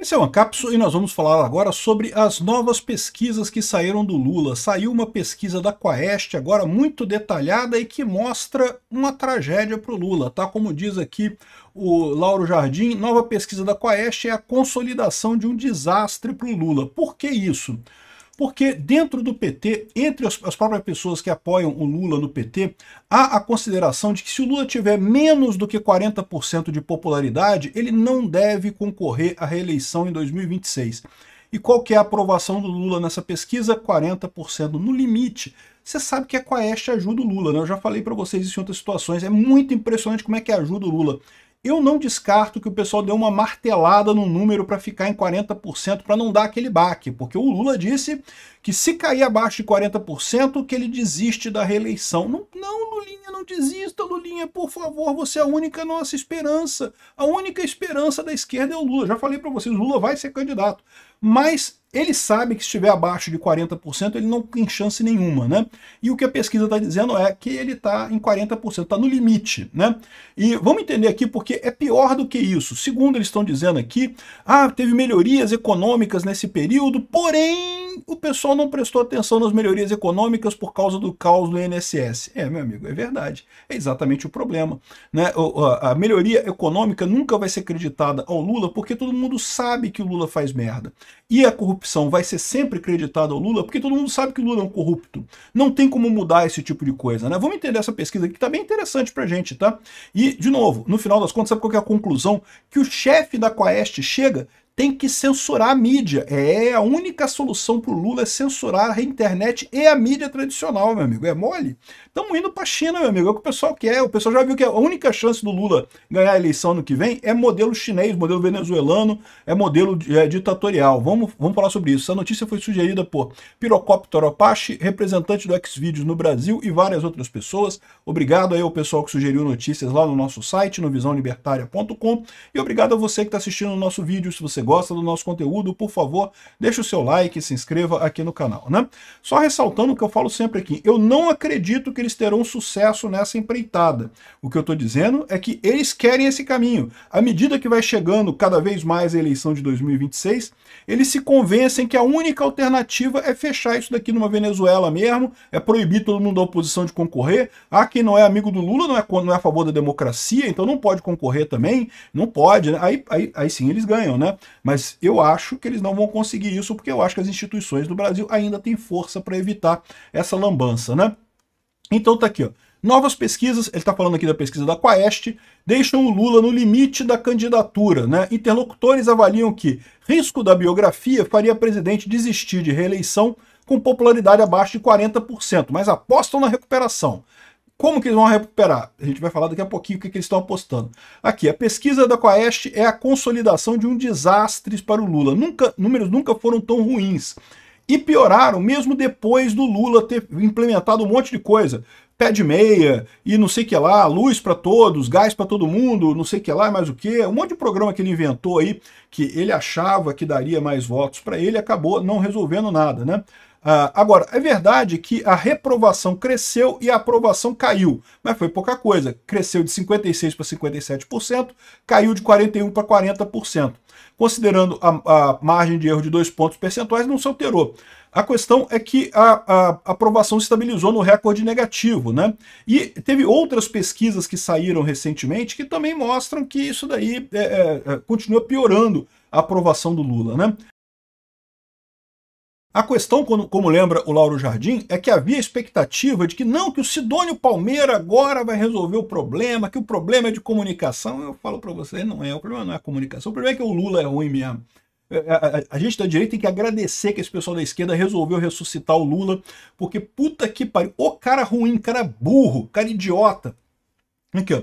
Esse é o Ancapso e nós vamos falar agora sobre as novas pesquisas que saíram do Lula. Saiu uma pesquisa da Quaest agora muito detalhada e que mostra uma tragédia para o Lula, tá? Como diz aqui o Lauro Jardim, nova pesquisa da Quaest é a consolidação de um desastre para o Lula. Por que isso? Porque dentro do PT, entre as próprias pessoas que apoiam o Lula no PT, há a consideração de que se o Lula tiver menos do que 40% de popularidade, ele não deve concorrer à reeleição em 2026. E qual que é a aprovação do Lula nessa pesquisa? 40% no limite. Você sabe que a Quaest ajuda o Lula, né? Eu já falei para vocês isso em outras situações. É muito impressionante como é que ajuda o Lula. Eu não descarto que o pessoal deu uma martelada no número para ficar em 40%, para não dar aquele baque, porque o Lula disse que se cair abaixo de 40%, que ele desiste da reeleição. Não, não, Lulinha, não desista, Lulinha, por favor, você é a única nossa esperança. A única esperança da esquerda é o Lula. Já falei para vocês, o Lula vai ser candidato. Mas ele sabe que se estiver abaixo de 40%, ele não tem chance nenhuma, né? E o que a pesquisa está dizendo é que ele está em 40%, está no limite, né? E vamos entender aqui porque é pior do que isso. Segundo eles estão dizendo aqui, teve melhorias econômicas nesse período, porém o pessoal não prestou atenção nas melhorias econômicas por causa do caos do INSS. Meu amigo, é verdade. É exatamente o problema, né? A melhoria econômica nunca vai ser creditada ao Lula porque todo mundo sabe que o Lula faz merda. E a corrupção vai ser sempre creditada ao Lula porque todo mundo sabe que o Lula é um corrupto. Não tem como mudar esse tipo de coisa, né? Vamos entender essa pesquisa aqui que tá bem interessante pra gente, tá? E, de novo, no final das contas, sabe qual que é a conclusão? Que o chefe da Quaest chega, tem que censurar a mídia. A única solução para o Lula é censurar a internet e a mídia tradicional, meu amigo. É mole? Estamos indo para a China, meu amigo. É o que o pessoal quer. O pessoal já viu que a única chance do Lula ganhar a eleição ano que vem é modelo chinês, modelo venezuelano, é modelo ditatorial. Vamos falar sobre isso. Essa notícia foi sugerida por Pirocóptero Apache, representante do Xvideos no Brasil e várias outras pessoas. Obrigado aí ao pessoal que sugeriu notícias lá no nosso site, no visãolibertaria.com, e obrigado a você que está assistindo o nosso vídeo. Se você gosta do nosso conteúdo, por favor, deixe o seu like e se inscreva aqui no canal, né? Só ressaltando o que eu falo sempre aqui, eu não acredito que eles terão sucesso nessa empreitada. O que eu estou dizendo é que eles querem esse caminho. À medida que vai chegando cada vez mais a eleição de 2026, eles se convencem que a única alternativa é fechar isso daqui numa Venezuela mesmo, é proibir todo mundo da oposição de concorrer. Quem não é amigo do Lula não é a favor da democracia, então não pode concorrer também, não pode, né? Aí sim eles ganham, né? Mas eu acho que eles não vão conseguir isso, porque eu acho que as instituições do Brasil ainda têm força para evitar essa lambança, né? Então tá aqui, ó. Novas pesquisas, ele está falando aqui da pesquisa da Quaest, deixam o Lula no limite da candidatura, né? Interlocutores avaliam que risco da biografia faria presidente desistir de reeleição com popularidade abaixo de 40%, mas apostam na recuperação. Como que eles vão recuperar? A gente vai falar daqui a pouquinho o que eles estão apostando. Aqui, a pesquisa da Quaest é a consolidação de um desastre para o Lula. Números nunca foram tão ruins. E pioraram mesmo depois do Lula ter implementado um monte de coisa. Pé de meia, e não sei o que lá, luz para todos, gás para todo mundo, não sei o que lá, mais o que. Um monte de programa que ele inventou aí, que ele achava que daria mais votos para ele, acabou não resolvendo nada, né? Agora, é verdade que a reprovação cresceu e a aprovação caiu, mas foi pouca coisa. Cresceu de 56% para 57%, caiu de 41% para 40%. Considerando a margem de erro de 2 pontos percentuais, não se alterou. A questão é que a aprovação se estabilizou no recorde negativo, né? E teve outras pesquisas que saíram recentemente que também mostram que isso daí continua piorando a aprovação do Lula, né? A questão, como lembra o Lauro Jardim, é que havia expectativa de que o Sidônio Palmeira agora vai resolver o problema, que o problema é de comunicação. Eu falo para você, o problema não é a comunicação, o problema é que o Lula é ruim mesmo. A gente da direita tem que agradecer que esse pessoal da esquerda resolveu ressuscitar o Lula, porque puta que pariu, o cara ruim, cara burro, cara idiota. Aqui, ó.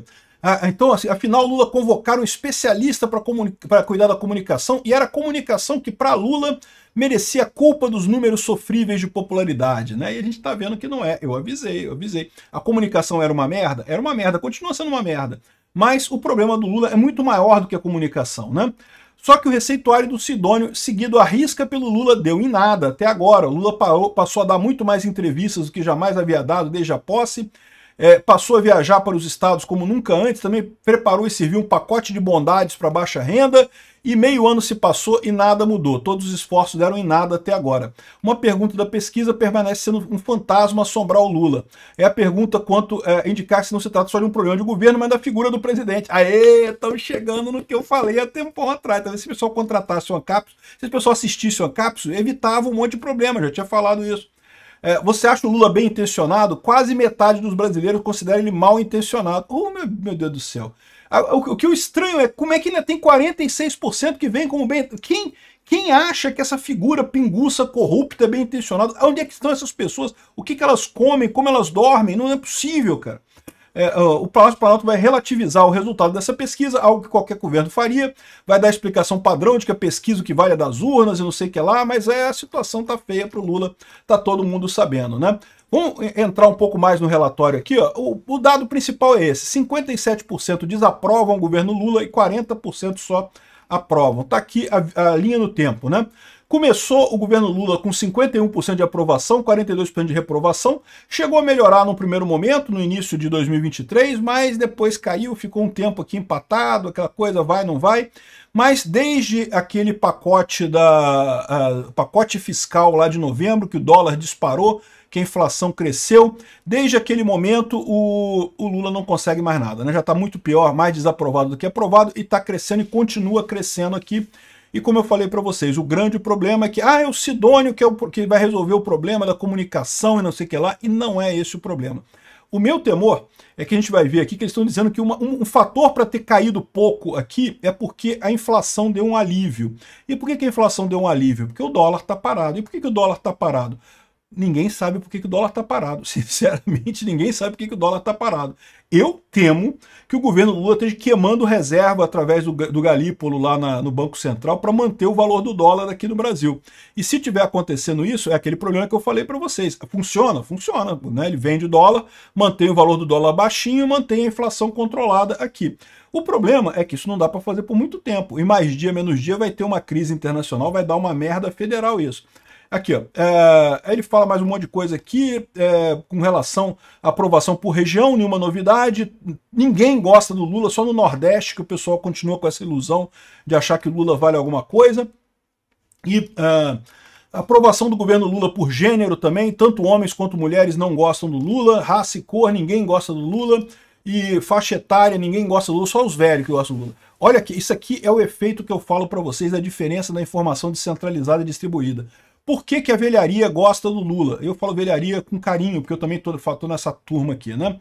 Então, assim, afinal, Lula convocaram um especialista para cuidar da comunicação, e era a comunicação que, para Lula, merecia a culpa dos números sofríveis de popularidade, né? E a gente está vendo que não é. Eu avisei. A comunicação era uma merda, continua sendo uma merda. Mas o problema do Lula é muito maior do que a comunicação, né? Só que o receituário do Sidônio, seguido à risca pelo Lula, deu em nada até agora. O Lula passou a dar muito mais entrevistas do que jamais havia dado desde a posse. Passou a viajar para os estados como nunca antes, também preparou e serviu um pacote de bondades para baixa renda E meio ano se passou e nada mudou. Todos os esforços deram em nada até agora. Uma pergunta da pesquisa permanece sendo um fantasma assombrar o Lula. É a pergunta quanto indicar se não se trata só de um problema de governo, mas da figura do presidente. Aê, estamos chegando no que eu falei há tempo atrás. Talvez se o pessoal contratasse uma cápsula, se o pessoal assistisse uma cápsula, evitava um monte de problema. Já tinha falado isso. Você acha o Lula bem intencionado? Quase metade dos brasileiros considera ele mal intencionado. Oh, meu Deus do céu. O que eu estranho é como é que ainda tem 46% que vem como bem... Quem acha que essa figura pinguça, corrupta, é bem intencionada? Onde é que estão essas pessoas? O que elas comem? Como elas dormem? Não é possível, cara. O Palácio do Planalto vai relativizar o resultado dessa pesquisa, algo que qualquer governo faria, vai dar explicação padrão de que a pesquisa o que vale é das urnas e não sei o que lá, mas a situação tá feia para o Lula, tá todo mundo sabendo, né? Vamos entrar um pouco mais no relatório aqui, ó. O dado principal é esse: 57% desaprovam o governo Lula e 40% só aprovam. Tá aqui a linha no tempo, né? Começou o governo Lula com 51% de aprovação, 42% de reprovação. Chegou a melhorar no primeiro momento, no início de 2023, mas depois caiu, ficou um tempo aqui empatado, aquela coisa vai, não vai. Mas desde aquele pacote pacote fiscal lá de novembro, que o dólar disparou, que a inflação cresceu, desde aquele momento o Lula não consegue mais nada, né? Já está muito pior, mais desaprovado do que aprovado, e está crescendo e continua crescendo aqui. E como eu falei para vocês, o grande problema é que é o Sidônio que vai resolver o problema da comunicação e não sei o que lá, e não é esse o problema. O meu temor é que a gente vai ver aqui que eles estão dizendo que um fator para ter caído pouco aqui é porque a inflação deu um alívio. E por que a inflação deu um alívio? Porque o dólar está parado. E por que o dólar está parado? Ninguém sabe por que o dólar está parado. Sinceramente, ninguém sabe por que o dólar está parado. Eu temo que o governo Lula esteja queimando reserva através do Galípolo lá no Banco Central para manter o valor do dólar aqui no Brasil. E se tiver acontecendo isso, é aquele problema que eu falei para vocês. Funciona, né? Ele vende dólar, mantém o valor do dólar baixinho, mantém a inflação controlada aqui. O problema é que isso não dá para fazer por muito tempo. E mais dia, menos dia, vai ter uma crise internacional, vai dar uma merda federal isso. Aqui, ó, ele fala mais um monte de coisa aqui, com relação à aprovação por região, nenhuma novidade, ninguém gosta do Lula, só no Nordeste que o pessoal continua com essa ilusão de achar que o Lula vale alguma coisa. E a aprovação do governo Lula por gênero também, tanto homens quanto mulheres não gostam do Lula, raça e cor, ninguém gosta do Lula, e faixa etária, ninguém gosta do Lula, só os velhos que gostam do Lula. Olha aqui, isso aqui é o efeito que eu falo para vocês da diferença da informação descentralizada e distribuída. Por que a velharia gosta do Lula? Eu falo velharia com carinho, porque eu também estou nessa turma aqui, né?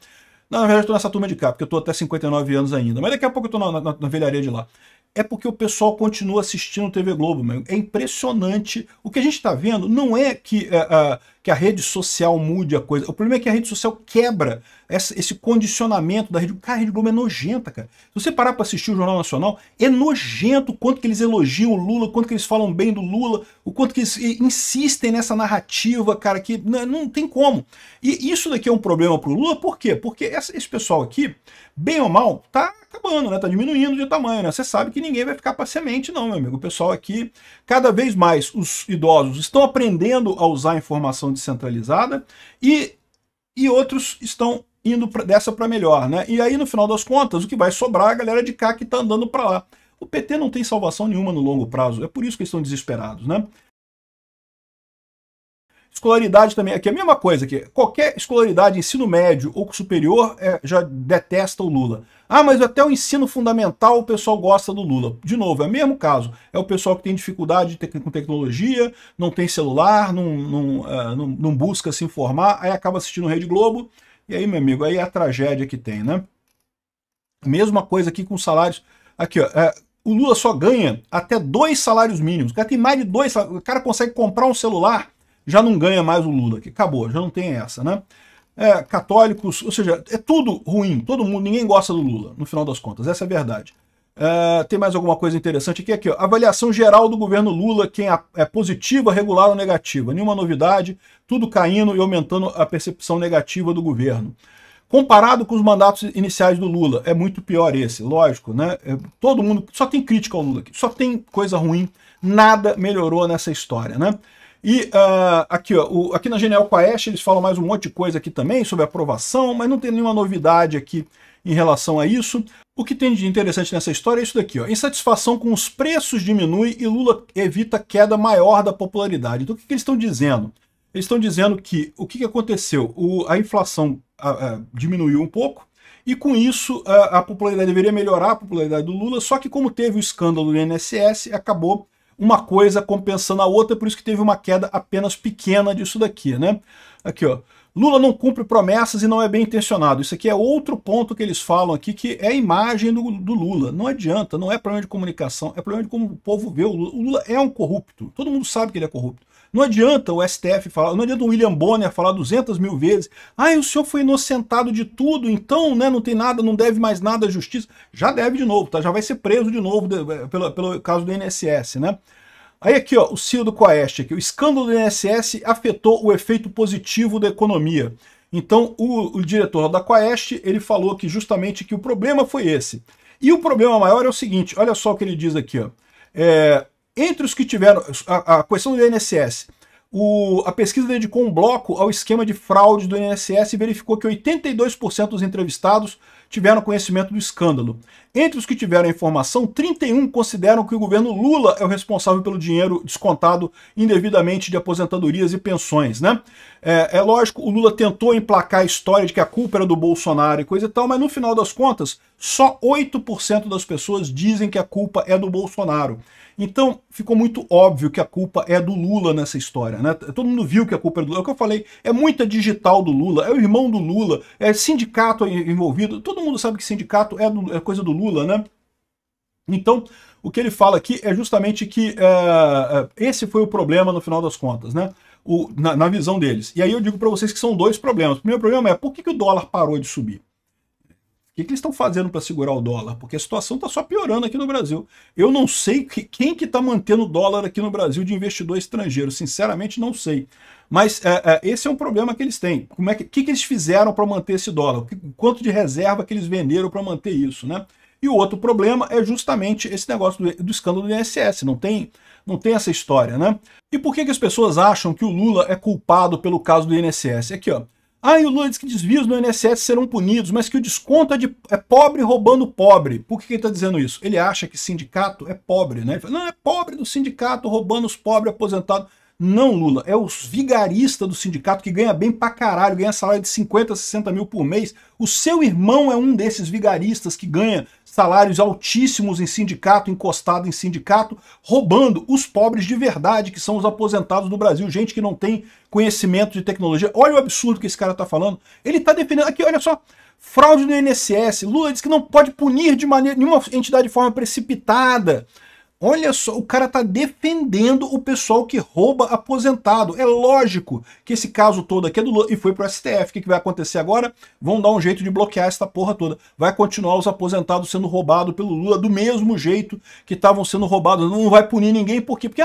Na verdade, estou nessa turma de cá, porque eu estou até 59 anos ainda. Mas daqui a pouco eu estou na velharia de lá. É porque o pessoal continua assistindo TV Globo, meu. É impressionante. O que a gente está vendo não é que a rede social mude a coisa. O problema é que a rede social quebra esse condicionamento da Rede Globo. Cara, a Rede Globo é nojenta, cara. Se você parar para assistir o Jornal Nacional, é nojento o quanto que eles elogiam o Lula, o quanto que eles falam bem do Lula, o quanto que eles insistem nessa narrativa, cara, que não tem como. E isso daqui é um problema pro Lula, por quê? Porque esse pessoal aqui, bem ou mal, tá acabando, né? Tá diminuindo de tamanho, né? Você sabe que ninguém vai ficar para semente, não, meu amigo. O pessoal aqui, cada vez mais, os idosos estão aprendendo a usar a informação descentralizada e outros estão indo dessa para melhor, né? E aí, no final das contas, o que vai sobrar é a galera de cá que tá andando para lá. O PT não tem salvação nenhuma no longo prazo, é por isso que eles estão desesperados, né? Escolaridade também, aqui é a mesma coisa, que qualquer escolaridade, ensino médio ou superior, já detesta o Lula. Ah, mas até o ensino fundamental o pessoal gosta do Lula. De novo, é o mesmo caso. É o pessoal que tem dificuldade com tecnologia, não tem celular, não busca se informar, aí acaba assistindo Rede Globo, e aí, meu amigo, aí é a tragédia que tem, né? Mesma coisa aqui com salários. Aqui, ó, o Lula só ganha até 2 salários mínimos. O cara tem mais de 2 salários. O cara consegue comprar um celular, já não ganha mais o Lula, que acabou, já não tem essa, né? Católicos, ou seja, é tudo ruim, todo mundo, ninguém gosta do Lula, no final das contas, essa é a verdade. Tem mais alguma coisa interessante aqui? Aqui, ó, avaliação geral do governo Lula, quem é positiva, regular ou negativa, nenhuma novidade, tudo caindo e aumentando a percepção negativa do governo. Comparado com os mandatos iniciais do Lula, é muito pior esse, lógico, né? Todo mundo, só tem crítica ao Lula aqui, só tem coisa ruim, nada melhorou nessa história, né? E aqui, ó, aqui na Genial Quaest eles falam mais um monte de coisa aqui também sobre aprovação, mas não tem nenhuma novidade aqui em relação a isso. O que tem de interessante nessa história é isso daqui, ó. Insatisfação com os preços diminui e Lula evita queda maior da popularidade. Então o que eles estão dizendo? Eles estão dizendo que o que aconteceu? A inflação diminuiu um pouco, e com isso a popularidade deveria melhorar, a popularidade do Lula, só que como teve o escândalo do INSS, acabou uma coisa compensando a outra, por isso que teve uma queda apenas pequena disso daqui, né? Aqui, ó. Lula não cumpre promessas e não é bem intencionado. Isso aqui é outro ponto que eles falam aqui, que é a imagem do Lula. Não adianta, não é problema de comunicação, é problema de como o povo vê o Lula. O Lula é um corrupto, todo mundo sabe que ele é corrupto. Não adianta o STF falar, não adianta o William Bonner falar 200 mil vezes, o senhor foi inocentado de tudo, então né, não tem nada, não deve mais nada à justiça. Já deve de novo, tá? Já vai ser preso de novo pelo caso do INSS, né? Aí aqui, ó, o CEO do Quaest, aqui, o escândalo do INSS afetou o efeito positivo da economia. Então, o diretor da Quaest, ele falou que justamente que o problema foi esse. E o problema maior é o seguinte, olha só o que ele diz aqui, ó. Entre os que tiveram a questão do INSS, a pesquisa dedicou um bloco ao esquema de fraude do INSS e verificou que 82% dos entrevistados tiveram conhecimento do escândalo. Entre os que tiveram informação, 31 consideram que o governo Lula é o responsável pelo dinheiro descontado indevidamente de aposentadorias e pensões, né? É lógico, o Lula tentou emplacar a história de que a culpa era do Bolsonaro e coisa e tal, mas no final das contas, só 8% das pessoas dizem que a culpa é do Bolsonaro. Então, ficou muito óbvio que a culpa é do Lula nessa história, né? Todo mundo viu que a culpa é do Lula. É o que eu falei, é muita digital do Lula, é o irmão do Lula, é sindicato envolvido. Todo mundo sabe que sindicato é coisa do Lula, né? Então, o que ele fala aqui é justamente que esse foi o problema no final das contas, né? Na visão deles. E aí eu digo para vocês que são dois problemas. O primeiro problema é por que o dólar parou de subir? O que eles estão fazendo para segurar o dólar? Porque a situação está só piorando aqui no Brasil. Eu não sei quem que está mantendo o dólar aqui no Brasil de investidor estrangeiro. Sinceramente, não sei. Mas esse é um problema que eles têm. O que eles fizeram para manter esse dólar? Quanto de reserva que eles venderam para manter isso, né? E o outro problema é justamente esse negócio do escândalo do INSS. Não tem essa história, né? E por que as pessoas acham que o Lula é culpado pelo caso do INSS? Aqui, ó. E o Lula diz que desvios no INSS serão punidos, mas que o desconto é pobre roubando pobre. Por que ele está dizendo isso? Ele acha que sindicato é pobre, né? Ele fala, não, é pobre do sindicato roubando os pobres aposentados. Não, Lula, é os vigaristas do sindicato que ganha bem pra caralho, ganha salário de 50, 60 mil por mês. O seu irmão é um desses vigaristas que ganha salários altíssimos em sindicato, encostado em sindicato, roubando os pobres de verdade, que são os aposentados do Brasil, gente que não tem conhecimento de tecnologia. Olha o absurdo que esse cara tá falando. Ele tá defendendo, aqui, olha só, fraude no INSS. Lula diz que não pode punir de maneira nenhuma entidade de forma precipitada. Olha só, o cara tá defendendo o pessoal que rouba aposentado. É lógico que esse caso todo aqui é do Lula e foi pro STF. O que vai acontecer agora? Vão dar um jeito de bloquear essa porra toda. Vai continuar os aposentados sendo roubados pelo Lula do mesmo jeito que estavam sendo roubados. Não vai punir ninguém, por quê? Porque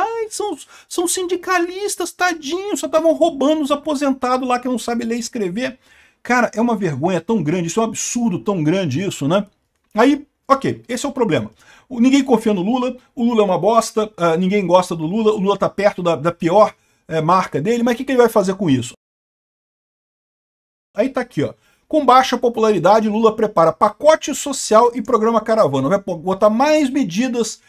são sindicalistas, tadinhos, só estavam roubando os aposentados lá que não sabem ler e escrever. Cara, é uma vergonha tão grande, isso é um absurdo tão grande isso, né? Aí, ok, esse é o problema. Ninguém confia no Lula, o Lula é uma bosta, ninguém gosta do Lula, o Lula está perto da pior marca dele, mas o que ele vai fazer com isso? Aí tá aqui, ó. Com baixa popularidade, Lula prepara pacote social e programa caravana. Vai botar mais medidas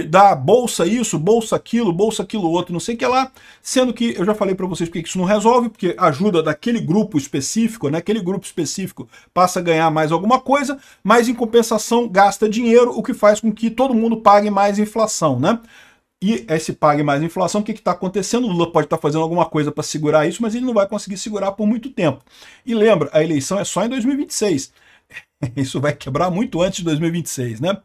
da bolsa isso, bolsa aquilo outro, não sei o que lá, sendo que eu já falei para vocês porque isso não resolve, porque ajuda daquele grupo específico, né? Aquele grupo específico passa a ganhar mais alguma coisa, mas em compensação gasta dinheiro, o que faz com que todo mundo pague mais inflação, né? E esse pague mais inflação, o que está acontecendo? O Lula pode estar fazendo alguma coisa para segurar isso, mas ele não vai conseguir segurar por muito tempo. E lembra, a eleição é só em 2026. Isso vai quebrar muito antes de 2026, né?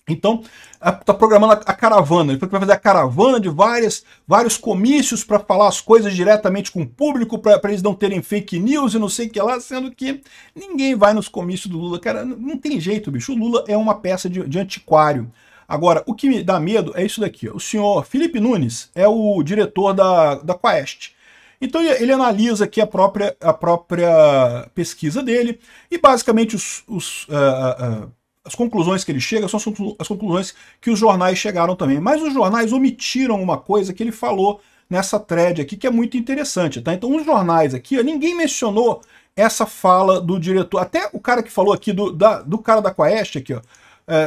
Então, está programando a caravana. Ele vai fazer a caravana de vários comícios para falar as coisas diretamente com o público, para eles não terem fake news e não sei o que lá, sendo que ninguém vai nos comícios do Lula. Cara, não tem jeito, bicho. O Lula é uma peça de antiquário. Agora, o que me dá medo é isso daqui. O senhor Felipe Nunes é o diretor da Quaest. Então ele analisa aqui a própria pesquisa dele e basicamente as conclusões que ele chega são as conclusões que os jornais chegaram também. Mas os jornais omitiram uma coisa que ele falou nessa thread aqui, que é muito interessante, tá? Então, os jornais aqui, ó, ninguém mencionou essa fala do diretor, até o cara que falou aqui, do cara da Quaest aqui, ó,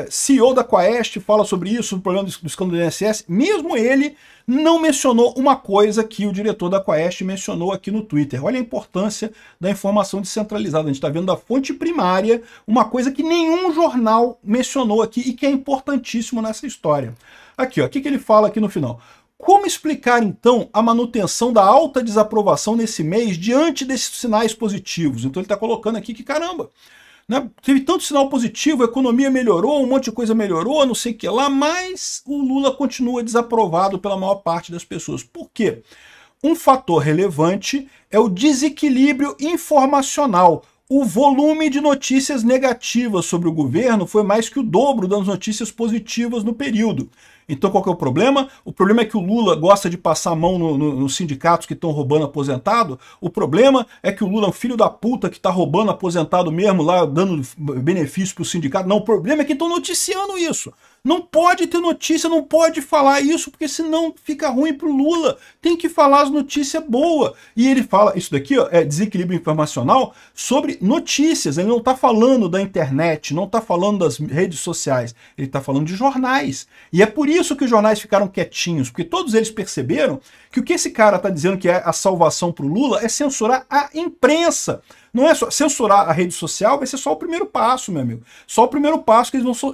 CEO da Quaest fala sobre isso, o problema do escândalo do INSS, mesmo ele não mencionou uma coisa que o diretor da Quaest mencionou aqui no Twitter. Olha a importância da informação descentralizada. A gente está vendo da fonte primária uma coisa que nenhum jornal mencionou aqui e que é importantíssimo nessa história. Aqui, ó, o que ele fala aqui no final? Como explicar, então, a manutenção da alta desaprovação nesse mês diante desses sinais positivos? Então ele está colocando aqui que, caramba, né, teve tanto sinal positivo, a economia melhorou, um monte de coisa melhorou, não sei o que lá, mas o Lula continua desaprovado pela maior parte das pessoas. Por quê? Um fator relevante é o desequilíbrio informacional. O volume de notícias negativas sobre o governo foi mais que o dobro das notícias positivas no período. Então qual que é o problema? O problema é que o Lula gosta de passar a mão nos sindicatos que estão roubando aposentado. O problema é que o Lula é um filho da puta que está roubando aposentado mesmo, lá dando benefício para o sindicato. Não, o problema é que estão noticiando isso. Não pode ter notícia, não pode falar isso, porque senão fica ruim para o Lula. Tem que falar as notícias boas. E ele fala, isso daqui ó, é desequilíbrio informacional sobre notícias. Ele não está falando da internet, não está falando das redes sociais. Ele está falando de jornais. E é por isso que os jornais ficaram quietinhos, porque todos eles perceberam que o que esse cara está dizendo que é a salvação para o Lula é censurar a imprensa. Não é só censurar a rede social, vai ser só o primeiro passo, meu amigo. Só o primeiro passo que eles vão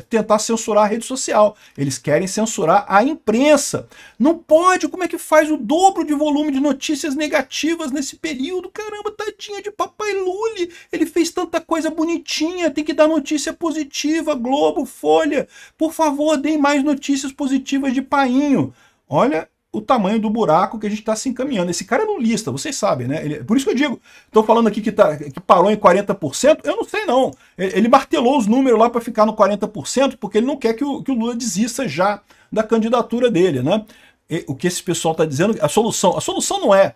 tentar censurar a rede social. Eles querem censurar a imprensa. Não pode, como é que faz o dobro de volume de notícias negativas nesse período? Caramba, tadinha de papai Lully. Ele fez tanta coisa bonitinha, tem que dar notícia positiva, Globo, Folha. Por favor, deem mais notícias positivas de painho. Olha o tamanho do buraco que a gente está se encaminhando. Esse cara é lulista, vocês sabem, né? Por isso que eu digo, estou falando aqui que parou em 40%, eu não sei não. Ele martelou os números lá para ficar no 40%, porque ele não quer que o Lula desista já da candidatura dele, né? O que esse pessoal está dizendo, a solução não é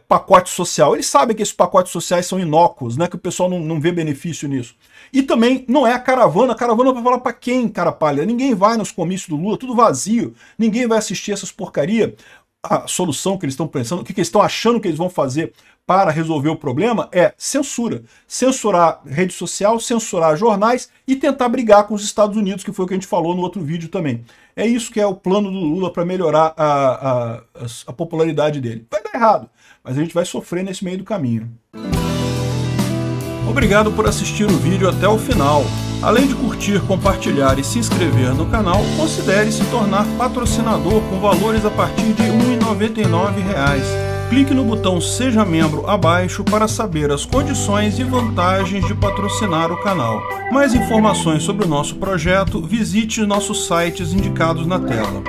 pacote social. Eles sabem que esses pacotes sociais são inócuos, né? Que o pessoal não vê benefício nisso. E também não é a caravana vai falar para quem, cara pálida? Ninguém vai nos comícios do Lula, tudo vazio, ninguém vai assistir essas porcaria. A solução que eles estão pensando, o que eles estão achando que eles vão fazer para resolver o problema é censura. Censurar rede social, censurar jornais e tentar brigar com os Estados Unidos, que foi o que a gente falou no outro vídeo também. É isso que é o plano do Lula para melhorar a popularidade dele. Vai dar errado, mas a gente vai sofrer nesse meio do caminho. Obrigado por assistir o vídeo até o final. Além de curtir, compartilhar e se inscrever no canal, considere se tornar patrocinador com valores a partir de R$ 1,99. Clique no botão Seja Membro abaixo para saber as condições e vantagens de patrocinar o canal. Mais informações sobre o nosso projeto, visite nossos sites indicados na tela.